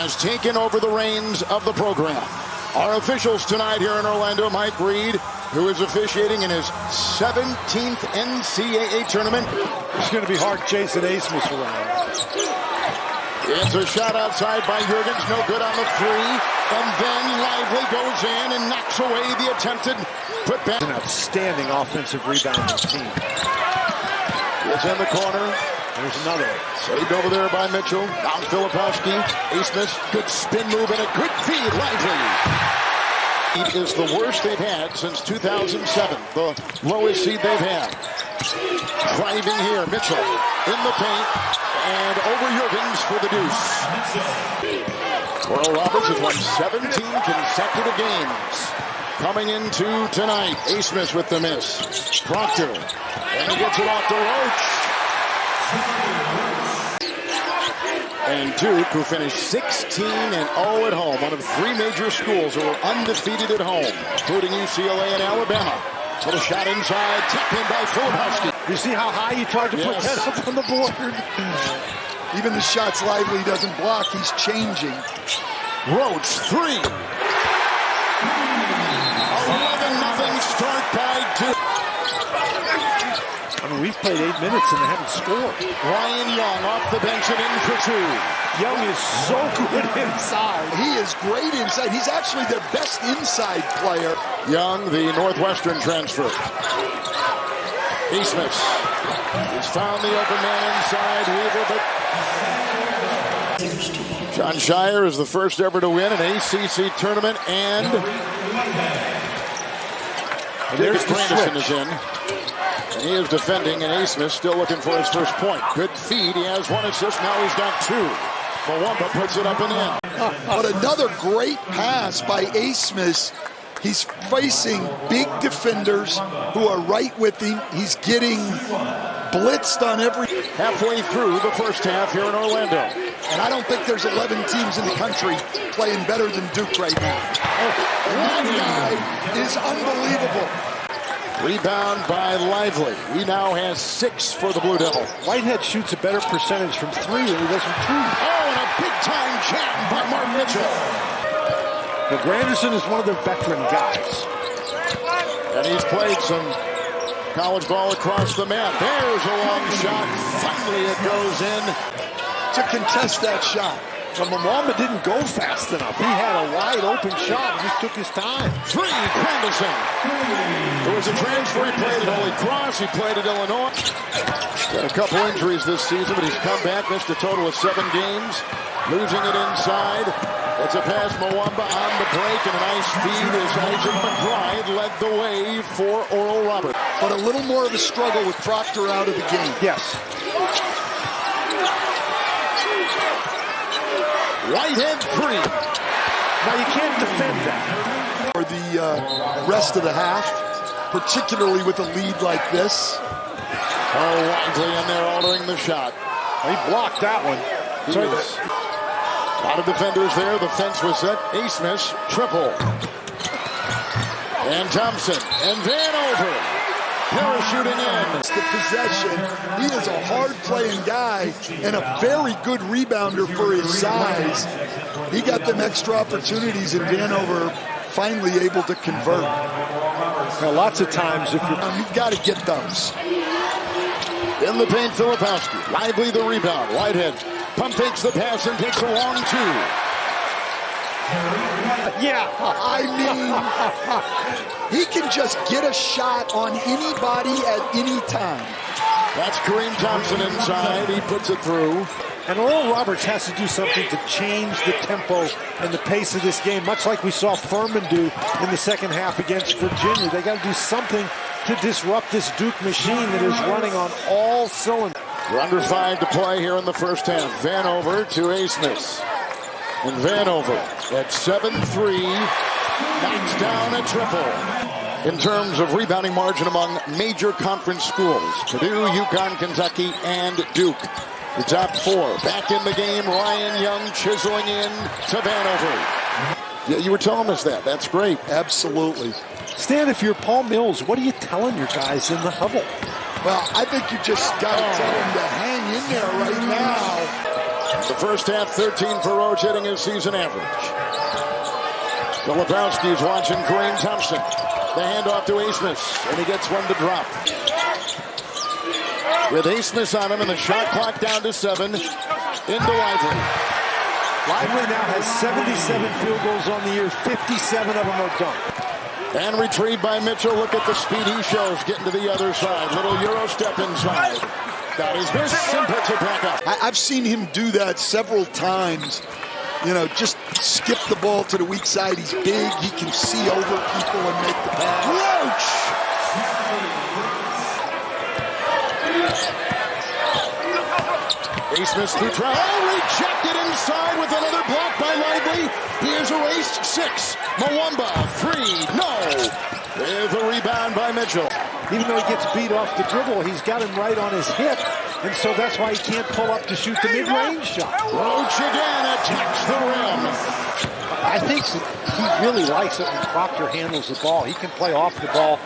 has taken over the reins of the program. Our officials tonight here in Orlando, Mike Reed, who is officiating in his 17th NCAA tournament. It's going to be hard chasing Asmus around. It's a shot outside by Jurgens, no good on the three. And then Lively goes in and knocks away the attempted putback. An outstanding offensive rebounding team. It's in the corner. There's another. Saved over there by Mitchell. Down Filipowski. Asmus, good spin move and a good feed. Lively. It is the worst they've had since 2007. The lowest seed they've had. Driving here, Mitchell in the paint. And over Jurgens for the deuce. Oral Roberts has won 17 consecutive games. Coming into tonight, Asmus with the miss. Proctor. And he gets it off to Roach. And Duke, who finished 16-0 at home, one of three major schools who were undefeated at home, including UCLA and Alabama. Put a shot inside, tipped in by Filipowski. You see how high he tried to put that up on the board? Even the shots Lively doesn't block, he's changing. Roach, three. 11-0 start by Duke. I mean, we've played 8 minutes and they haven't scored. Ryan Young off the bench and in for two. Young is so good inside. He is great inside. He's actually their best inside player. Young, the Northwestern transfer. Asmus. He's found the open man inside. Weaver, but John Shire is the first ever to win an ACC tournament, and there's the Anderson is in. And he is defending, and Asmus still looking for his first point. Good feed. He has one assist. Now he's got two. Mwamba puts it up and in. But another great pass by Asmus. He's facing big defenders who are right with him. He's getting blitzed on every... Halfway through the first half here in Orlando. And I don't think there's 11 teams in the country playing better than Duke right now. That guy is unbelievable. Rebound by Lively. He now has 6 for the Blue Devil. Whitehead shoots a better percentage from 3 than he does from 2. Oh, and a big-time jam by Mark Mitchell. Now, Granderson is one of their veteran guys. And he's played some college ball across the map. There's a long shot. Finally, it goes in. To contest that shot. But Mwamba didn't go fast enough. He had a wide open shot and just took his time. 3, Granderson. There was a transfer. He played at Holy Cross. He played at Illinois. Got a couple injuries this season, but he's come back, missed a total of 7 games. Losing it inside. It's a pass, Mwamba on the break, and a nice feed as Isaac McBride led the way for Oral Roberts. But a little more of a struggle with Proctor out of the game. Yes. Whitehead 3. Now you can't defend that. For the rest of the half, particularly with a lead like this. Oh, Lively in there altering the shot. He blocked that one. A lot of defenders there. The fence was set. Asmus, triple. And Thompson. And Vanover. Parachuting in. The possession. He is a hard-playing guy and a very good rebounder for his size. He got them extra opportunities, and Vanover finally able to convert. Now, lots of times, if you've got to get those. In the paint, Filipowski. Lively the rebound. Whitehead pump fakes the pass and takes a long 2. Yeah, I mean, he can just get a shot on anybody at any time. That's Kareem Thompson inside. He puts it through. And Oral Roberts has to do something to change the tempo and the pace of this game, much like we saw Furman do in the second half against Virginia. They got to do something to disrupt this Duke machine that is running on all cylinders. We're under 5 to play here in the first half. Vanover to Asmus. And Vanover at 7-3 knocks down a triple. In terms of rebounding margin among major conference schools, Purdue, UConn, Kentucky, and Duke. The top 4 back in the game. Ryan Young chiseling in to Vanover. Yeah, you were telling us that. That's great. Absolutely. Stan, if you're Paul Mills, what are you telling your guys in the huddle? Well, I think you just got to tell them to hang in there right now. The first half, 13 for Roach, hitting his season average. Filipowski's watching Kareem Thompson. The handoff to Asmus, and he gets one to drop. With Asmus on him and the shot clock down to 7, into Lively. Lively now has 77 field goals on the year. 57 of them are dunked. And retrieved by Mitchell. Look at the speed he shows getting to the other side. Little Euro step inside. That is this simple to back up. I've seen him do that several times. You know, just skip the ball to the weak side. He's big. He can see over people and make the pass. Roach! Asmus to try. Oh, rejected inside with another block by Lively. He is erased. 6. Mwamba, 3. No. With a rebound by Mitchell. Even though he gets beat off the dribble, he's got him right on his hip. And so that's why he can't pull up to shoot the mid-range shot. Roach again attacks the rim. I think he really likes it when Proctor handles the ball. He can play off the ball.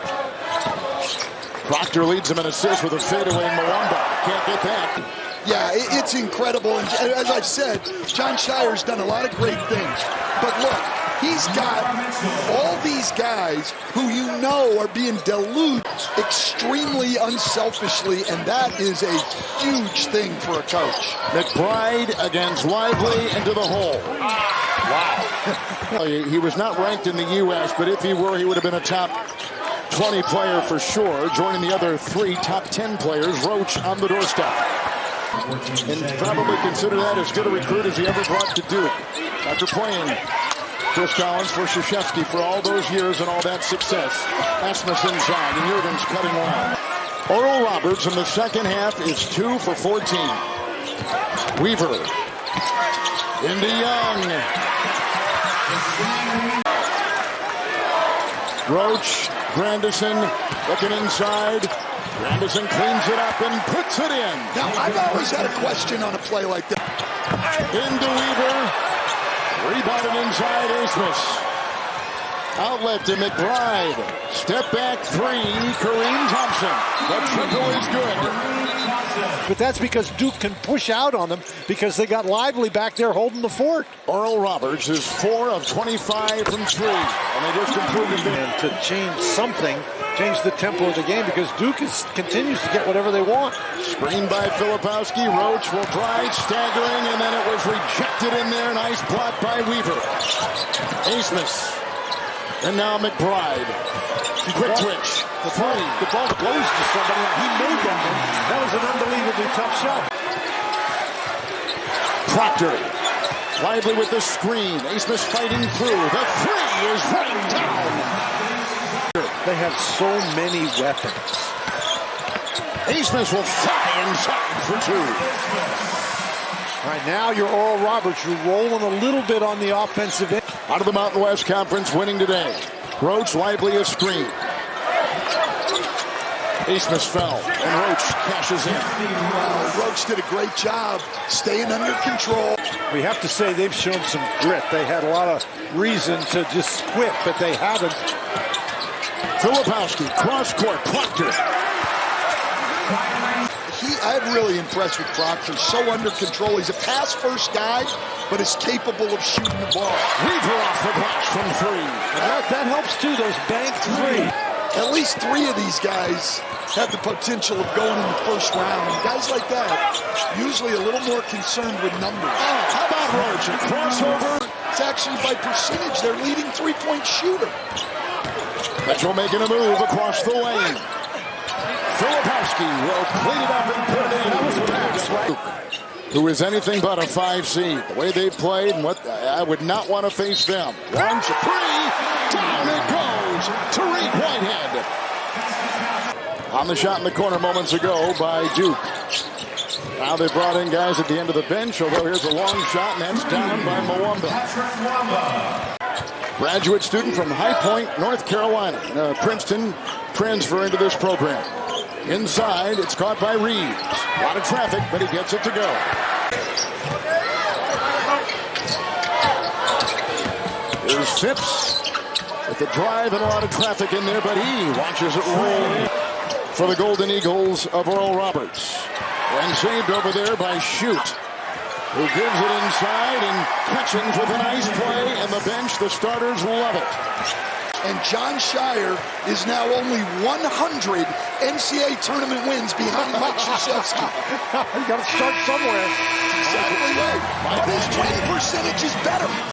Proctor leads him in assists with a fadeaway. Mwamba can't get that. Yeah, it's incredible. And as I've said, John Shire's done a lot of great things. But look, he's got all these guys who you know are being deluded extremely unselfishly, and that is a huge thing for a coach. McBride against Lively into the hole. Wow. He was not ranked in the U.S., but if he were, he would have been a top 20 player for sure, joining the other 3 top 10 players. Roach on the doorstep. And probably consider that as good a recruit as he ever brought to Duke. After playing Chris Collins for Krzyzewski for all those years and all that success. Asmus inside, and Jurgens cutting line. Oral Roberts in the second half is 2 for 14. Weaver into Young. Roach, Grandison looking inside. Grandison cleans it up and puts it in. Now, I've always had a question on a play like that. Into Weaver. Rebounded inside Asmus. Outlet to McBride. Step back 3. Kareem Thompson. The triple is good. But that's because Duke can push out on them because they got Lively back there holding the fort. Oral Roberts is 4 of 25 from 3. And they just improved it. And to change something, change the tempo of the game because Duke continues to get whatever they want. Screen by Filipowski. Roach will try, staggering, and then it was rejected in there. Nice block by Weaver. Asmus. And now McBride. Quick twitch. The ball goes to somebody. He made that one. That was an unbelievably tough shot. Proctor. Lively with the screen. Asmus fighting through. The 3 is right down. They have so many weapons. Asmus will fly inside for 2. All right, now you're Oral Roberts. You're rolling a little bit on the offensive end. Out of the Mountain West Conference, winning today. Roach, Lively a screen. Asmus fell, and Roach cashes in. Roach did a great job staying under control. We have to say they've shown some grit. They had a lot of reason to just quit, but they haven't. Filipowski, cross court, Proctor. I'm really impressed with Proctor. So under control. He's a pass-first guy, but is capable of shooting the ball. Weaver off the glass from 3. And that helps too, those banked 3. At least 3 of these guys have the potential of going in the first round. And guys like that, usually a little more concerned with numbers. Oh, how about Roach? A crossover. It's actually by percentage their leading 3-point shooter. Mitchell making a move across the lane. Filipowski will clean it up and put it in. That was a pass, right? Who is anything but a 5 seed. The way they've played, and what I would not want to face them. 1, 3, down it goes. Tariq Whitehead. On the shot in the corner moments ago by Duke. Now they brought in guys at the end of the bench, although here's a long shot, and that's down by Mwamba. Graduate student from High Point, North Carolina. Princeton transfer into this program. Inside, it's caught by Reeves. A lot of traffic, but he gets it to go. Here's Phipps with the drive and a lot of traffic in there, but he watches it roll for the Golden Eagles of Oral Roberts. And saved over there by Shute. who gives it inside, and Catchings with a nice play, and the bench, the starters love it. And John Shire is now only 100 NCAA tournament wins behind Mike Krzyzewski. You got to start somewhere. Exactly right. But his win percentage is better.